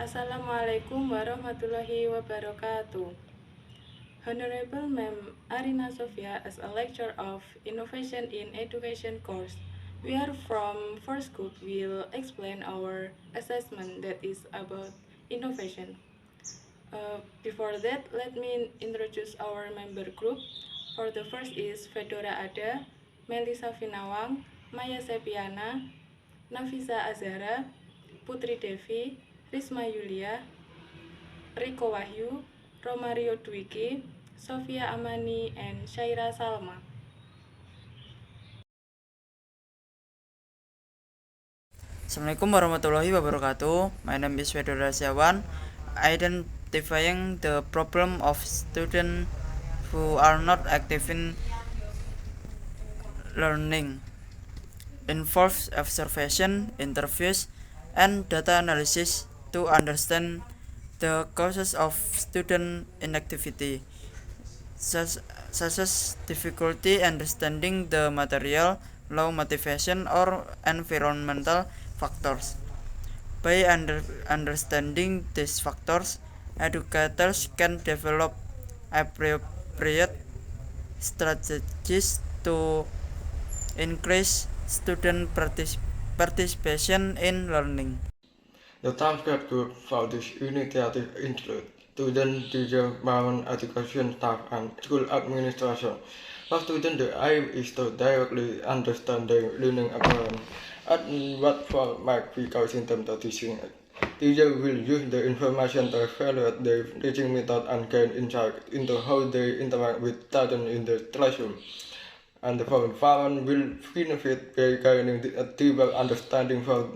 Assalamualaikum warahmatullahi wabarakatuh. Honorable Ma'am Arina Sofia as a lecturer of Innovation in Education course. We are from first group will explain our assessment that is about innovation. Before that, let me introduce our member group. For the first is Fedora Ada, Melisa Finawang, Maya Sepiana, Nafisa Azara, Putri Devi, Risma Yulia, Riko Wahyu, Romario Dwiki, Sofia Amani, and Syaira Salma. Assalamualaikum warahmatullahi wabarakatuh. My name is Fedora Siawan. Identifying the problem of students who are not active in learning involves observation, interviews, and data analysis to understand the causes of student inactivity, such as difficulty understanding the material, low motivation, or environmental factors. By understanding these factors, educators can develop appropriate strategies to increase student participation in learning. The target group for this initiative include students, teachers, parents, education staff, and school administration. For students, the aim is to directly understand their learning environment and what form might be causing them to teaching. Teachers will use the information to evaluate their teaching method and gain insight into how they interact with students in the classroom. And the parents will benefit by gaining a deeper understanding for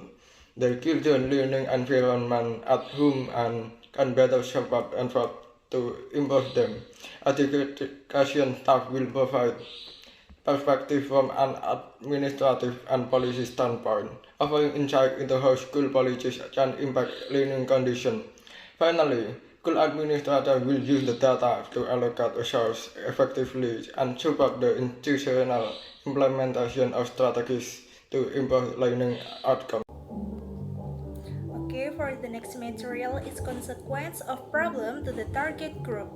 their children's learning environment at home and can better support and effort to improve them. Education staff will provide perspective from an administrative and policy standpoint, offering insight into how school policies can impact learning conditions. Finally, school administrators will use the data to allocate resources effectively and support the institutional implementation of strategies to improve learning outcomes. Okay, for the next material is consequence of problem to the target group.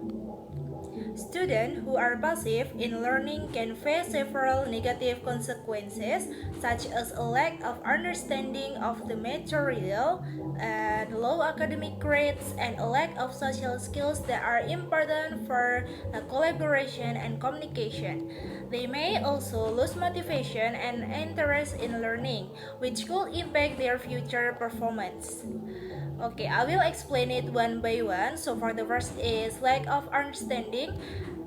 Students who are passive in learning can face several negative consequences, such as a lack of understanding of the material, and low academic grades, and a lack of social skills that are important for collaboration and communication. They may also lose motivation and interest in learning, which could impact their future performance. Okay, I will explain it one by one. So for the first is lack of understanding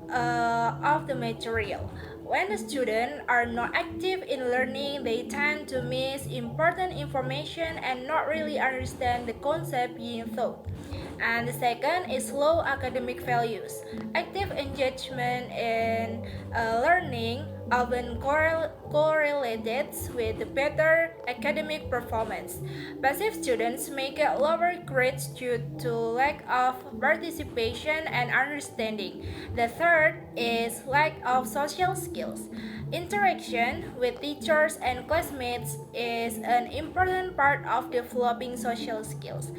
of the material. When the students are not active in learning, they tend to miss important information and not really understand the concept being taught. And the second is low academic values. Active engagement in learning often correlated with better academic performance. Passive students may get lower grades due to lack of participation and understanding. The third is lack of social skills. Interaction with teachers and classmates is an important part of developing social skills.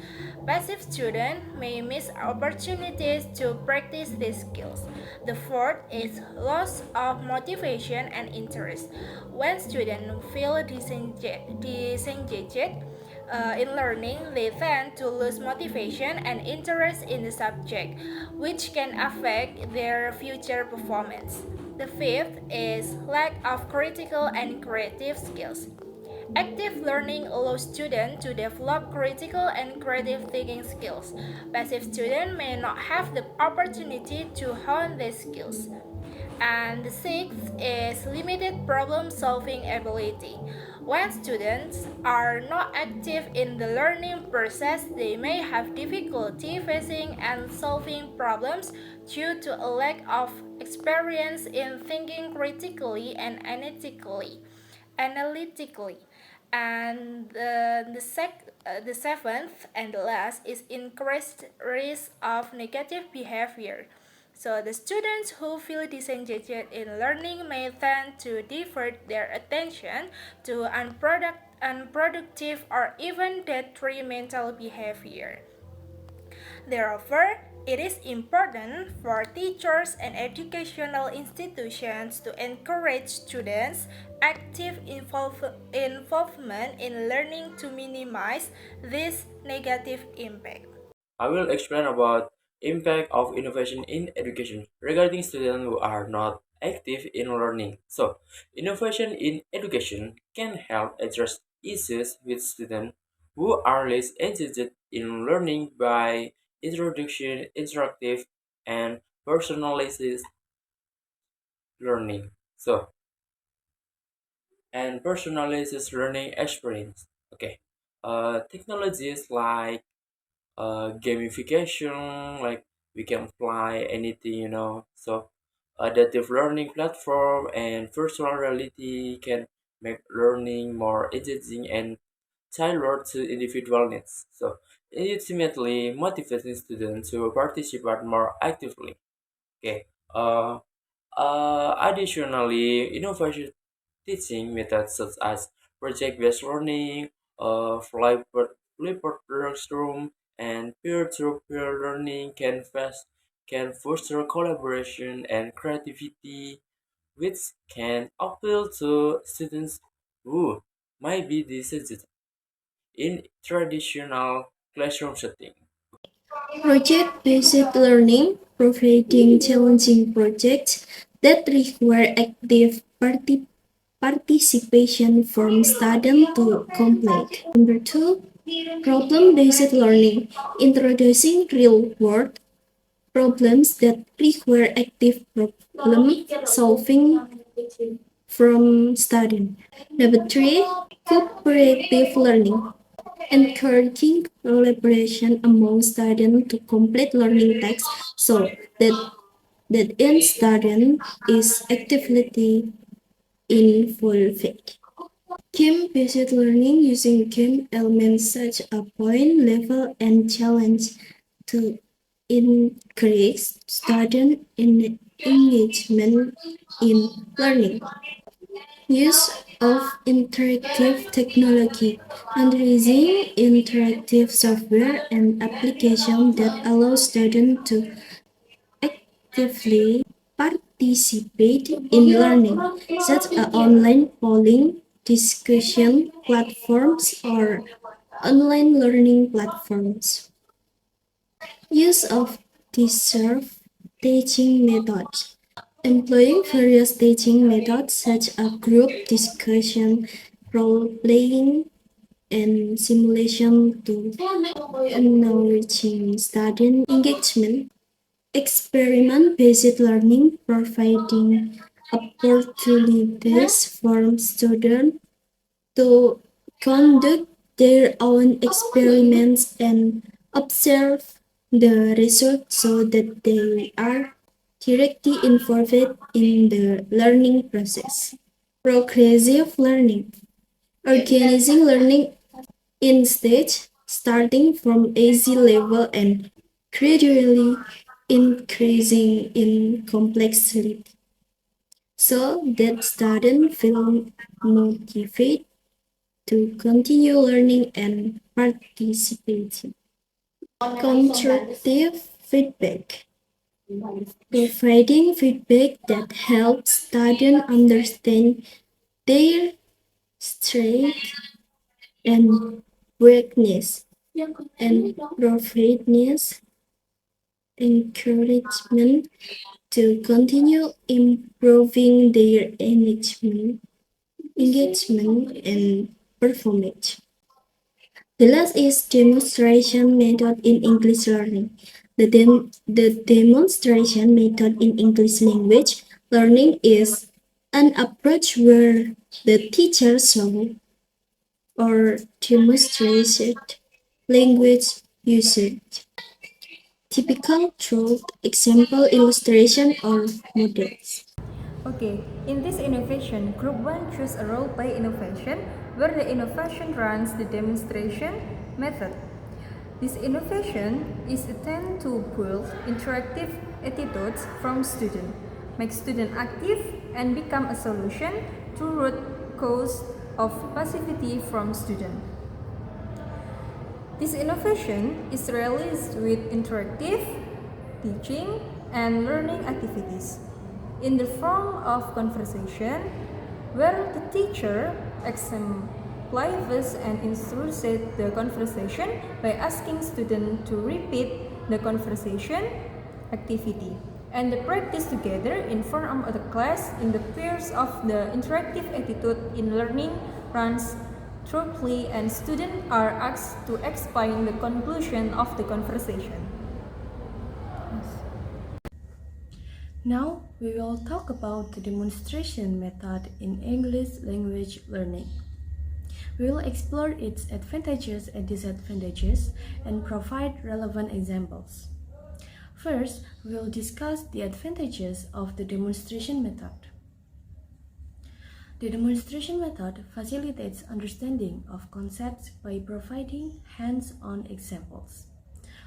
Passive students may miss opportunities to practice these skills. The fourth is loss of motivation and interest. When students feel disengaged in learning, they tend to lose motivation and interest in the subject, which can affect their future performance. The fifth is lack of critical and creative skills. Active learning allows students to develop critical and creative thinking skills. Passive students may not have the opportunity to hone these skills. And the sixth is limited problem solving ability. When students are not active in the learning process, they may have difficulty facing and solving problems due to a lack of experience in thinking critically and analytically. And the seventh and the last is increased risk of negative behavior. So the students who feel disengaged in learning may tend to divert their attention to unproductive or even detrimental behavior. Therefore, it is important for teachers and educational institutions to encourage students' active involvement in learning to minimize this negative impact. I will explain about impact of innovation in education regarding students who are not active in learning. So, innovation in education can help address issues with students who are less engaged in learning by introducing interactive and personalized learning. So, and personalized learning experience. Okay. Technologies like gamification, like we can apply anything, so adaptive learning platform and virtual reality can make learning more engaging and tailored to individual needs, so ultimately motivating students to participate more actively. Okay. Additionally, innovation teaching methods such as project-based learning, flipped classroom, and peer-to-peer learning can foster collaboration and creativity, which can appeal to students who might be disadvantaged in traditional classroom setting. Project-based learning, providing challenging projects that require active participation from students to complete. Number two, problem-based learning, introducing real-world problems that require active problem solving from students. Number three, cooperative learning, encouraging collaboration among students to complete learning tasks so that each student is actively involved. Game-based learning using game elements such as point, level, and challenge to increase student engagement in learning. Use of interactive technology, using interactive software and applications that allow students to actively participate in learning, such as online polling, discussion platforms, or online learning platforms. Use of disruptive teaching methods, employing various teaching methods such as group discussion, role-playing, and simulation to enriching student engagement. Experiment-based learning, providing opportunities for students to conduct their own experiments and observe the results so that they are directly involved in the learning process. Progressive learning, organizing learning in stage, starting from easy level and gradually increasing in complexity, so that students feel motivated to continue learning and participating. Constructive feedback, providing feedback that helps students understand their strengths and weakness, and provides encouragement to continue improving their engagement and performance. The last is demonstration method in English learning. The demonstration method in English language learning is an approach where the teacher shows or demonstrated language usage, typical through example, illustration, or models. Okay, in this innovation, Group 1 chose a role-play innovation where the innovation runs the demonstration method. This innovation is intended to build interactive attitudes from students, make students active, and become a solution to root cause of passivity from students. This innovation is realized with interactive teaching and learning activities in the form of conversation, where the teacher exemplifies and instructs the conversation by asking students to repeat the conversation activity, and the practice together in front of the class in the peers of the interactive attitude in learning runs through play, and students are asked to explain the conclusion of the conversation. Now we will talk about the demonstration method in English language learning. We will explore its advantages and disadvantages and provide relevant examples. First, we will discuss the advantages of the demonstration method. The demonstration method facilitates understanding of concepts by providing hands-on examples.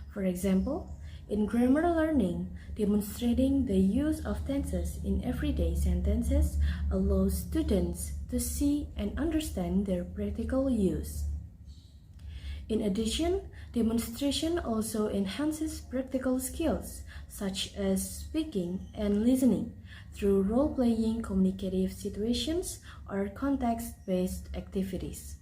For example, in grammar learning, demonstrating the use of tenses in everyday sentences allows students to see and understand their practical use. In addition, demonstration also enhances practical skills such as speaking and listening through role-playing communicative situations or context-based activities.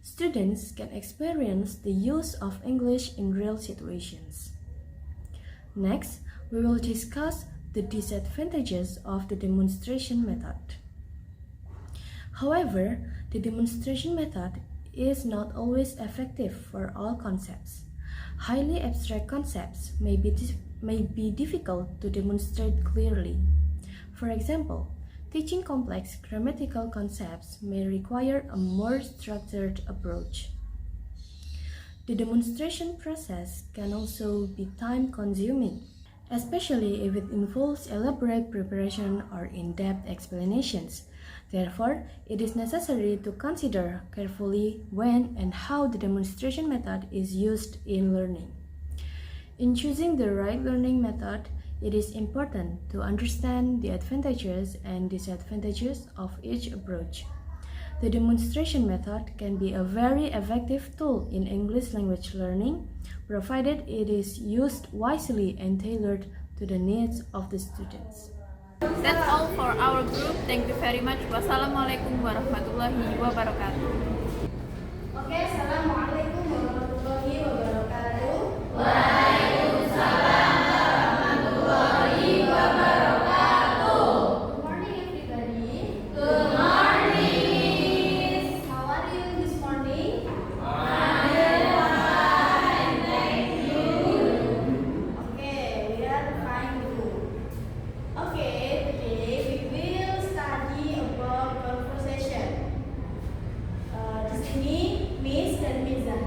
Students can experience the use of English in real situations. Next, we will discuss the disadvantages of the demonstration method. However, the demonstration method is not always effective for all concepts. Highly abstract concepts may be difficult to demonstrate clearly. For example, teaching complex grammatical concepts may require a more structured approach. The demonstration process can also be time-consuming, especially if it involves elaborate preparation or in-depth explanations. Therefore, it is necessary to consider carefully when and how the demonstration method is used in learning. In choosing the right learning method, it is important to understand the advantages and disadvantages of each approach. The demonstration method can be a very effective tool in English language learning, provided it is used wisely and tailored to the needs of the students. That's all for our group. Thank you very much. Wassalamualaikum warahmatullahi wabarakatuh. Oke, assalamualaikum warahmatullahi wabarakatuh. Good morning, everybody. Good morning. How are you this morning? Okay, we are fine too. Okay, today we will study about conversation. Di sini Miss dan Miza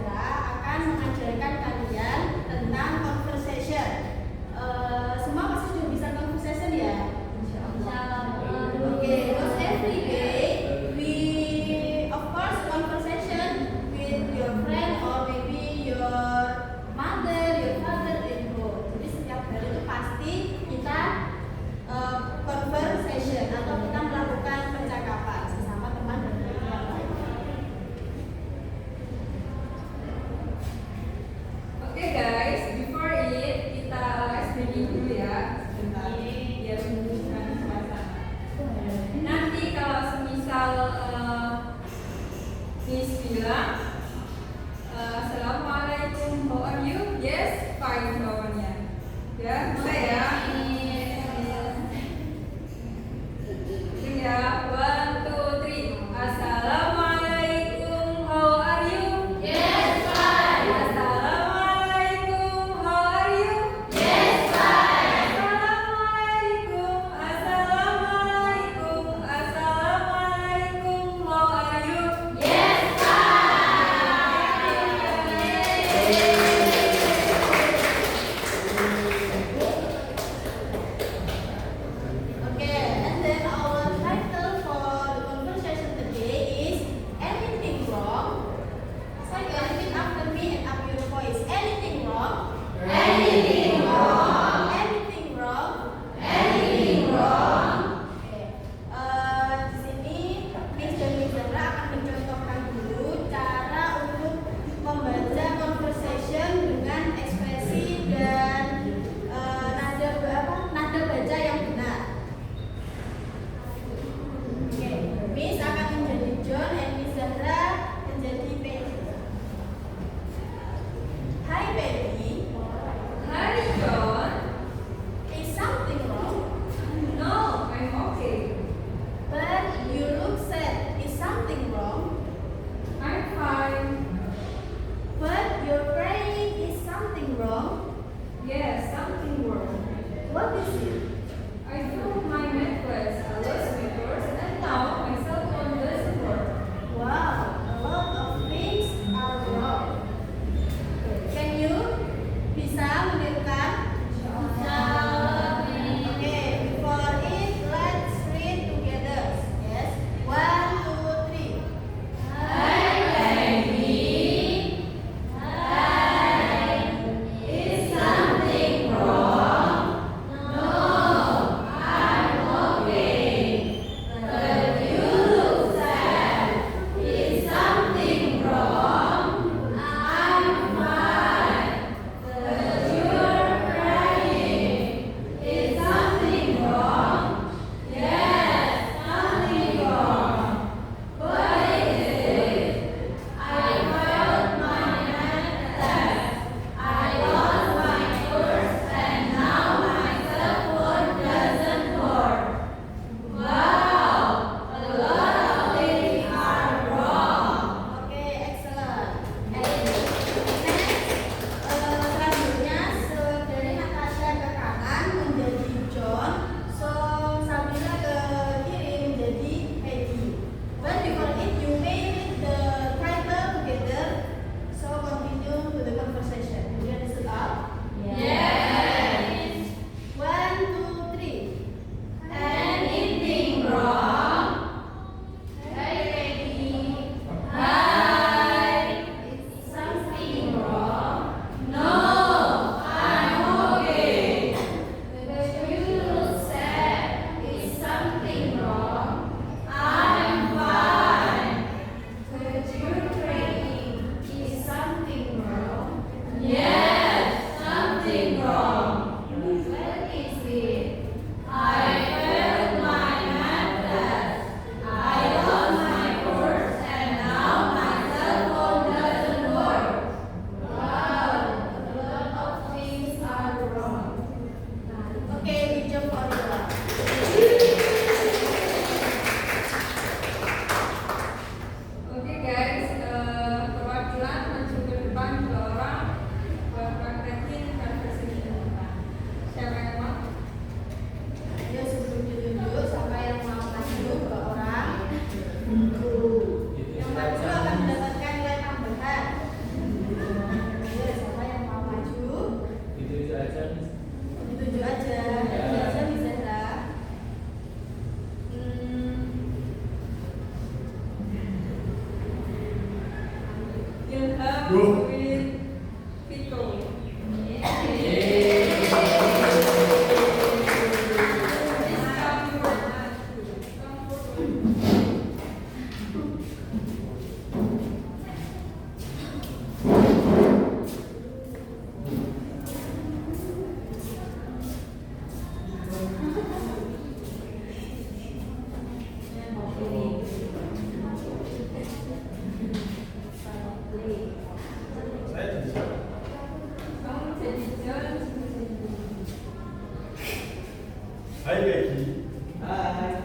Hi Becky. Hi.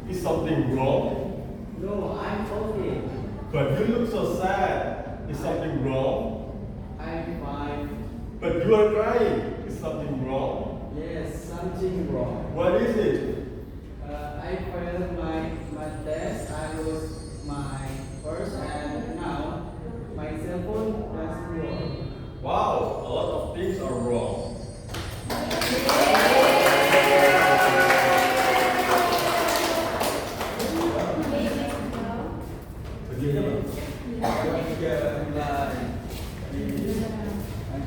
Is something wrong? No, I'm okay. But you look so sad. Is something wrong? I'm fine. But you are crying. Is something wrong? Yes, something wrong. What is it? I failed my test. I lost my purse and now my cell phone doesn't work. Wow, a lot of things are wrong.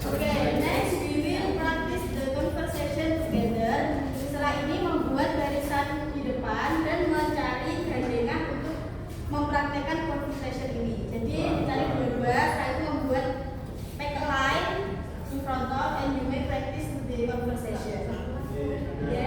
Okay, next we will practice the conversation together. Setelah ini membuat barisan di depan dan mencari gandengan untuk mempraktekkan conversation ini. Jadi dicari dua-dua, setelah itu membuat make a line in front of and you may practice the conversation. Yeah.